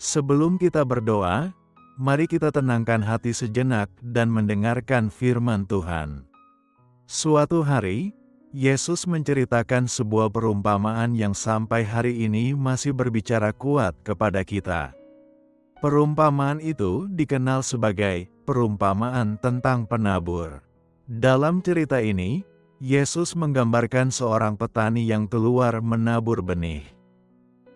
Sebelum kita berdoa, mari kita tenangkan hati sejenak dan mendengarkan firman Tuhan. Suatu hari, Yesus menceritakan sebuah perumpamaan yang sampai hari ini masih berbicara kuat kepada kita. Perumpamaan itu dikenal sebagai perumpamaan tentang penabur. Dalam cerita ini, Yesus menggambarkan seorang petani yang keluar menabur benih.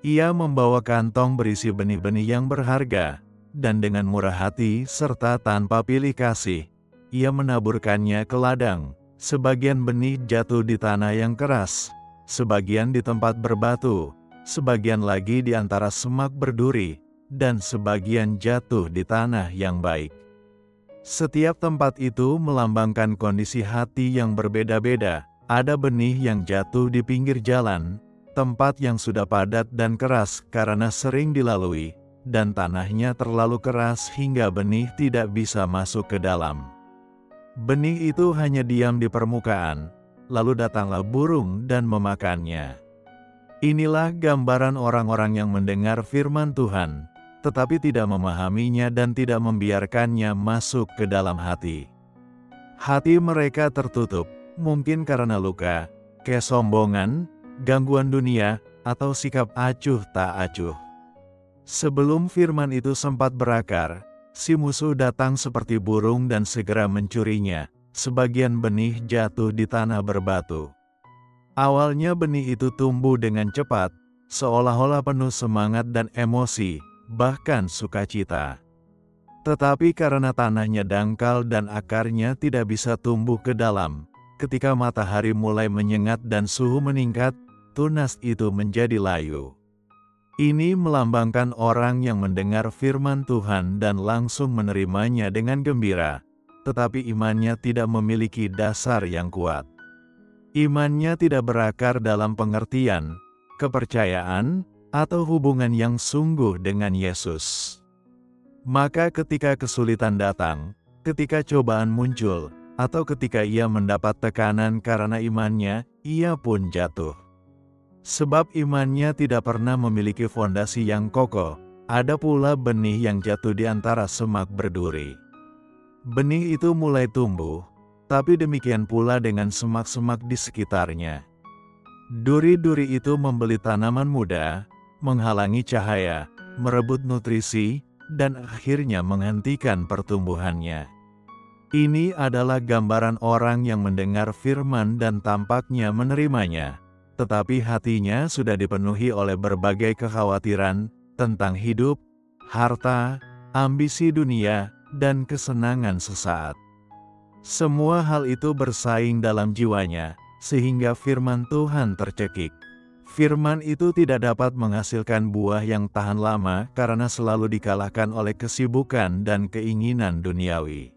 Ia membawa kantong berisi benih-benih yang berharga, dan dengan murah hati serta tanpa pilih kasih, ia menaburkannya ke ladang. Sebagian benih jatuh di tanah yang keras, sebagian di tempat berbatu, sebagian lagi di antara semak berduri, dan sebagian jatuh di tanah yang baik. Setiap tempat itu melambangkan kondisi hati yang berbeda-beda. Ada benih yang jatuh di pinggir jalan, tempat yang sudah padat dan keras karena sering dilalui, dan tanahnya terlalu keras hingga benih tidak bisa masuk ke dalam. Benih itu hanya diam di permukaan, lalu datanglah burung dan memakannya. Inilah gambaran orang-orang yang mendengar firman Tuhan, tetapi tidak memahaminya dan tidak membiarkannya masuk ke dalam hati. Hati mereka tertutup, mungkin karena luka, kesombongan, gangguan dunia, atau sikap acuh tak acuh. Sebelum firman itu sempat berakar, si musuh datang seperti burung dan segera mencurinya. Sebagian benih jatuh di tanah berbatu. Awalnya benih itu tumbuh dengan cepat, seolah-olah penuh semangat dan emosi, bahkan sukacita. Tetapi karena tanahnya dangkal dan akarnya tidak bisa tumbuh ke dalam, ketika matahari mulai menyengat dan suhu meningkat, tunas itu menjadi layu. Ini melambangkan orang yang mendengar firman Tuhan dan langsung menerimanya dengan gembira, tetapi imannya tidak memiliki dasar yang kuat. Imannya tidak berakar dalam pengertian, kepercayaan, atau hubungan yang sungguh dengan Yesus. Maka ketika kesulitan datang, ketika cobaan muncul, atau ketika ia mendapat tekanan karena imannya, ia pun jatuh. Sebab imannya tidak pernah memiliki fondasi yang kokoh, ada pula benih yang jatuh di antara semak berduri. Benih itu mulai tumbuh, tapi demikian pula dengan semak-semak di sekitarnya. Duri-duri itu membeli tanaman muda, menghalangi cahaya, merebut nutrisi, dan akhirnya menghentikan pertumbuhannya. Ini adalah gambaran orang yang mendengar firman dan tampaknya menerimanya, tetapi hatinya sudah dipenuhi oleh berbagai kekhawatiran tentang hidup, harta, ambisi dunia, dan kesenangan sesaat. Semua hal itu bersaing dalam jiwanya, sehingga firman Tuhan tercekik. Firman itu tidak dapat menghasilkan buah yang tahan lama karena selalu dikalahkan oleh kesibukan dan keinginan duniawi.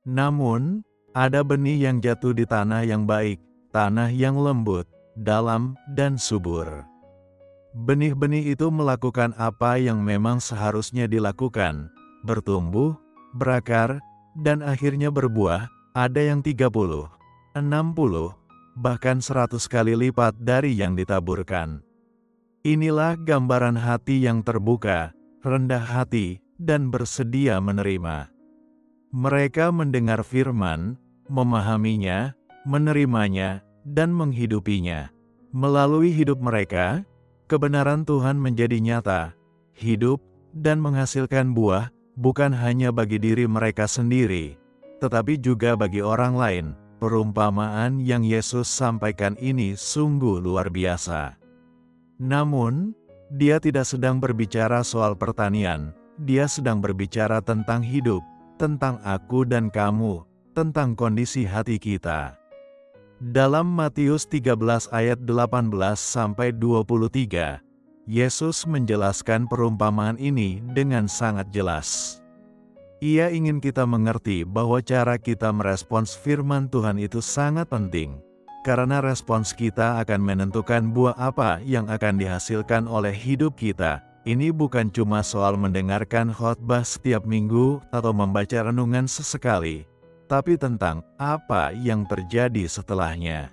Namun, ada benih yang jatuh di tanah yang baik, tanah yang lembut, dalam, dan subur. Benih-benih itu melakukan apa yang memang seharusnya dilakukan, bertumbuh, berakar, dan akhirnya berbuah, ada yang 30, 60, bahkan 100 kali lipat dari yang ditaburkan. Inilah gambaran hati yang terbuka, rendah hati, dan bersedia menerima. Mereka mendengar firman, memahaminya, menerimanya, dan menghidupinya. Melalui hidup mereka, kebenaran Tuhan menjadi nyata, hidup, dan menghasilkan buah, bukan hanya bagi diri mereka sendiri, tetapi juga bagi orang lain. Perumpamaan yang Yesus sampaikan ini sungguh luar biasa. Namun, dia tidak sedang berbicara soal pertanian, dia sedang berbicara tentang hidup, tentang aku dan kamu, tentang kondisi hati kita. Dalam Matius 13 ayat 18-23, Yesus menjelaskan perumpamaan ini dengan sangat jelas. Ia ingin kita mengerti bahwa cara kita merespons firman Tuhan itu sangat penting, karena respons kita akan menentukan buah apa yang akan dihasilkan oleh hidup kita. Ini bukan cuma soal mendengarkan khotbah setiap minggu atau membaca renungan sesekali, tapi tentang apa yang terjadi setelahnya.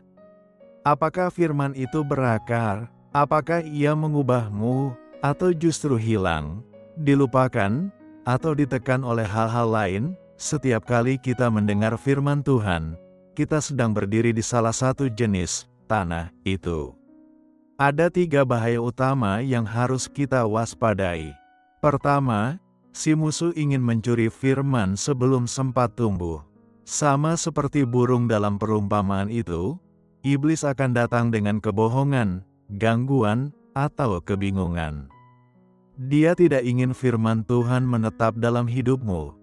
Apakah firman itu berakar? Apakah ia mengubahmu? Atau justru hilang, dilupakan, atau ditekan oleh hal-hal lain. Setiap kali kita mendengar firman Tuhan, kita sedang berdiri di salah satu jenis tanah itu. Ada 3 bahaya utama yang harus kita waspadai. Pertama, si musuh ingin mencuri firman sebelum sempat tumbuh. Sama seperti burung dalam perumpamaan itu, iblis akan datang dengan kebohongan, gangguan, atau kebingungan. Dia tidak ingin firman Tuhan menetap dalam hidupmu,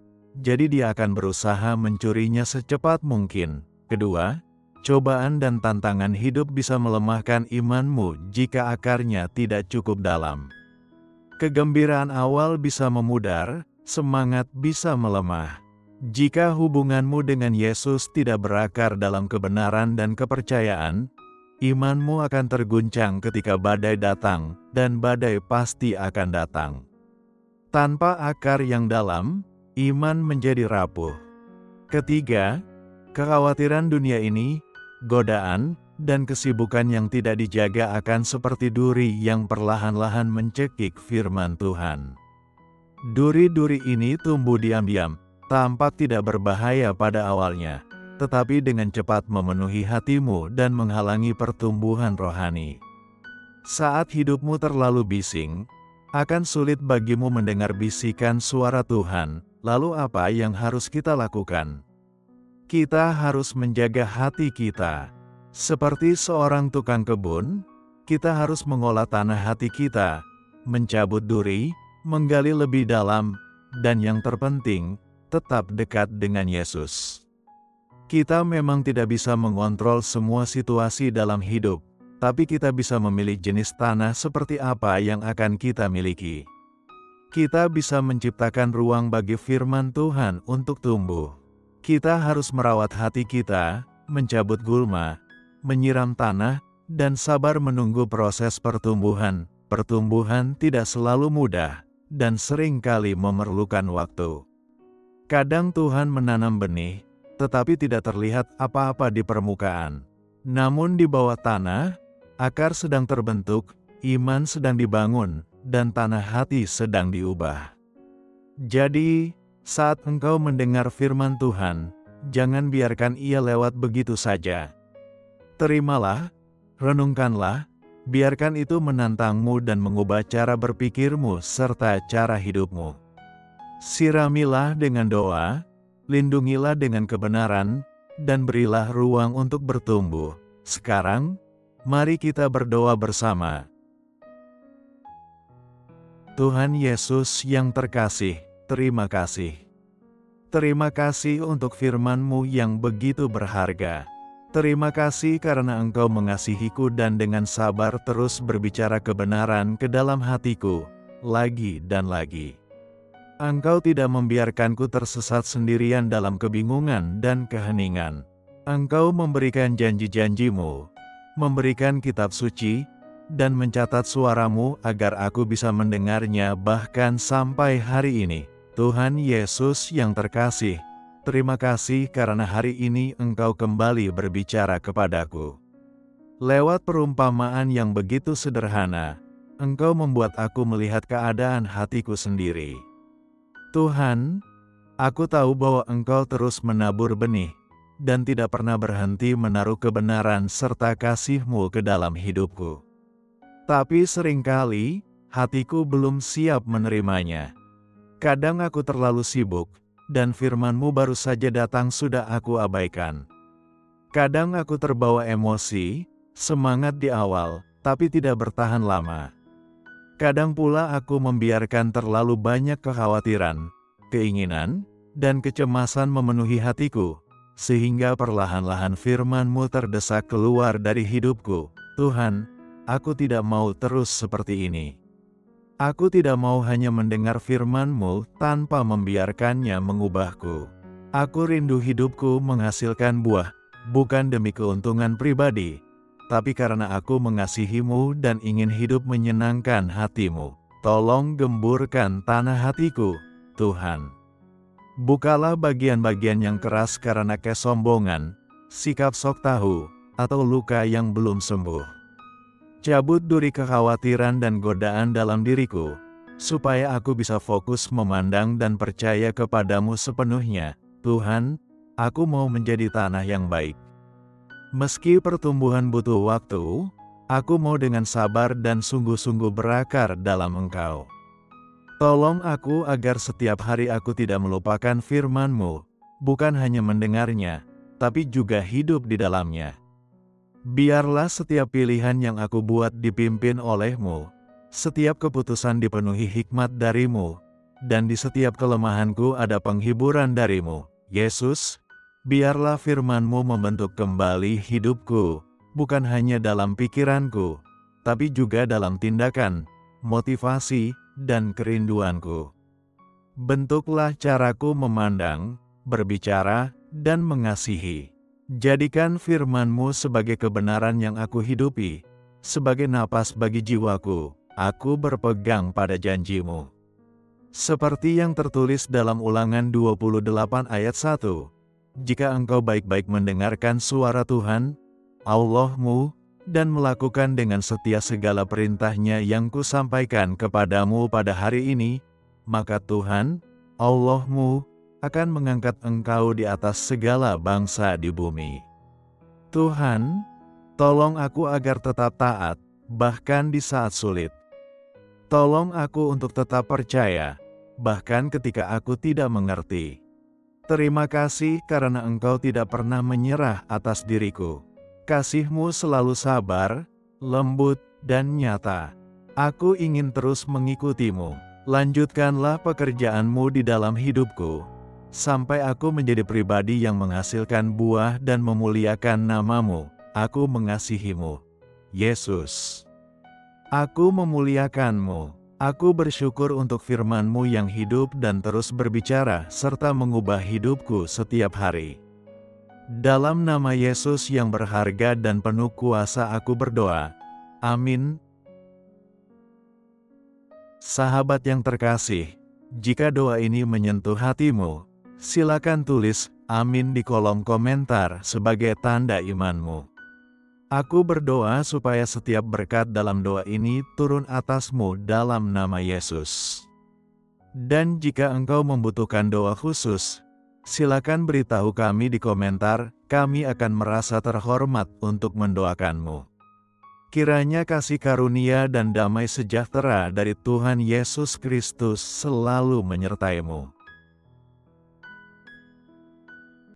jadi dia akan berusaha mencurinya secepat mungkin. Kedua, cobaan dan tantangan hidup bisa melemahkan imanmu jika akarnya tidak cukup dalam. Kegembiraan awal bisa memudar, semangat bisa melemah. Jika hubunganmu dengan Yesus tidak berakar dalam kebenaran dan kepercayaan, imanmu akan terguncang ketika badai datang, dan badai pasti akan datang. Tanpa akar yang dalam, iman menjadi rapuh. Ketiga, kekhawatiran dunia ini, godaan, dan kesibukan yang tidak dijaga akan seperti duri yang perlahan-lahan mencekik firman Tuhan. Duri-duri ini tumbuh diam-diam, tampak tidak berbahaya pada awalnya, tetapi dengan cepat memenuhi hatimu dan menghalangi pertumbuhan rohani. Saat hidupmu terlalu bising, akan sulit bagimu mendengar bisikan suara Tuhan. Lalu apa yang harus kita lakukan? Kita harus menjaga hati kita. Seperti seorang tukang kebun, kita harus mengolah tanah hati kita, mencabut duri, menggali lebih dalam, dan yang terpenting, tetap dekat dengan Yesus. Kita memang tidak bisa mengontrol semua situasi dalam hidup, tapi kita bisa memilih jenis tanah seperti apa yang akan kita miliki. Kita bisa menciptakan ruang bagi firman Tuhan untuk tumbuh. Kita harus merawat hati kita, mencabut gulma, menyiram tanah, dan sabar menunggu proses pertumbuhan. Pertumbuhan tidak selalu mudah, dan seringkali memerlukan waktu. Kadang Tuhan menanam benih, tetapi tidak terlihat apa-apa di permukaan. Namun di bawah tanah, akar sedang terbentuk, iman sedang dibangun, dan tanah hati sedang diubah. Jadi, saat engkau mendengar firman Tuhan, jangan biarkan ia lewat begitu saja. Terimalah, renungkanlah, biarkan itu menantangmu dan mengubah cara berpikirmu serta cara hidupmu. Siramilah dengan doa, lindungilah dengan kebenaran, dan berilah ruang untuk bertumbuh. Sekarang, mari kita berdoa bersama. Tuhan Yesus yang terkasih, terima kasih. Terima kasih untuk firman-Mu yang begitu berharga. Terima kasih karena Engkau mengasihiku dan dengan sabar terus berbicara kebenaran ke dalam hatiku, lagi dan lagi. Engkau tidak membiarkanku tersesat sendirian dalam kebingungan dan keheningan. Engkau memberikan janji-janji-Mu, memberikan kitab suci, dan mencatat suaramu agar aku bisa mendengarnya bahkan sampai hari ini. Tuhan Yesus yang terkasih, terima kasih karena hari ini Engkau kembali berbicara kepadaku. Lewat perumpamaan yang begitu sederhana, Engkau membuat aku melihat keadaan hatiku sendiri. Tuhan, aku tahu bahwa Engkau terus menabur benih, dan tidak pernah berhenti menaruh kebenaran serta kasih-Mu ke dalam hidupku. Tapi seringkali, hatiku belum siap menerimanya. Kadang aku terlalu sibuk, dan firman-Mu baru saja datang sudah aku abaikan. Kadang aku terbawa emosi, semangat di awal, tapi tidak bertahan lama. Kadang pula aku membiarkan terlalu banyak kekhawatiran, keinginan, dan kecemasan memenuhi hatiku, sehingga perlahan-lahan firman-Mu terdesak keluar dari hidupku. Tuhan, aku tidak mau terus seperti ini. Aku tidak mau hanya mendengar firman-Mu tanpa membiarkannya mengubahku. Aku rindu hidupku menghasilkan buah, bukan demi keuntungan pribadi, tapi karena aku mengasihi-Mu dan ingin hidup menyenangkan hati-Mu. Tolong gemburkan tanah hatiku, Tuhan. Bukalah bagian-bagian yang keras karena kesombongan, sikap sok tahu, atau luka yang belum sembuh. Cabut duri kekhawatiran dan godaan dalam diriku, supaya aku bisa fokus memandang dan percaya kepadamu sepenuhnya. Tuhan, aku mau menjadi tanah yang baik. Meski pertumbuhan butuh waktu, aku mau dengan sabar dan sungguh-sungguh berakar dalam Engkau. Tolong aku agar setiap hari aku tidak melupakan firman-Mu, bukan hanya mendengarnya, tapi juga hidup di dalamnya. Biarlah setiap pilihan yang aku buat dipimpin oleh-Mu, setiap keputusan dipenuhi hikmat dari-Mu, dan di setiap kelemahanku ada penghiburan dari-Mu. Yesus, biarlah firman-Mu membentuk kembali hidupku, bukan hanya dalam pikiranku, tapi juga dalam tindakan, motivasi, dan kerinduanku. Bentuklah caraku memandang, berbicara, dan mengasihi. Jadikan firman-Mu sebagai kebenaran yang aku hidupi, sebagai napas bagi jiwaku. Aku berpegang pada janji-Mu. Seperti yang tertulis dalam Ulangan 28 ayat 1, jika engkau baik-baik mendengarkan suara Tuhan, Allah-Mu, dan melakukan dengan setia segala perintahnya yang kusampaikan kepadamu pada hari ini, maka Tuhan, Allah-Mu, akan mengangkat engkau di atas segala bangsa di bumi. Tuhan, tolong aku agar tetap taat, bahkan di saat sulit. Tolong aku untuk tetap percaya, bahkan ketika aku tidak mengerti. Terima kasih karena Engkau tidak pernah menyerah atas diriku. Kasih-Mu selalu sabar, lembut, dan nyata. Aku ingin terus mengikuti-Mu. Lanjutkanlah pekerjaan-Mu di dalam hidupku, sampai aku menjadi pribadi yang menghasilkan buah dan memuliakan nama-Mu. Aku mengasihi-Mu, Yesus. Aku memuliakan-Mu. Aku bersyukur untuk firman-Mu yang hidup dan terus berbicara serta mengubah hidupku setiap hari. Dalam nama Yesus yang berharga dan penuh kuasa aku berdoa. Amin. Sahabat yang terkasih, jika doa ini menyentuh hatimu, silakan tulis amin di kolom komentar sebagai tanda imanmu. Aku berdoa supaya setiap berkat dalam doa ini turun atasmu dalam nama Yesus. Dan jika engkau membutuhkan doa khusus, silakan beritahu kami di komentar, kami akan merasa terhormat untuk mendoakanmu. Kiranya kasih karunia dan damai sejahtera dari Tuhan Yesus Kristus selalu menyertai-Mu.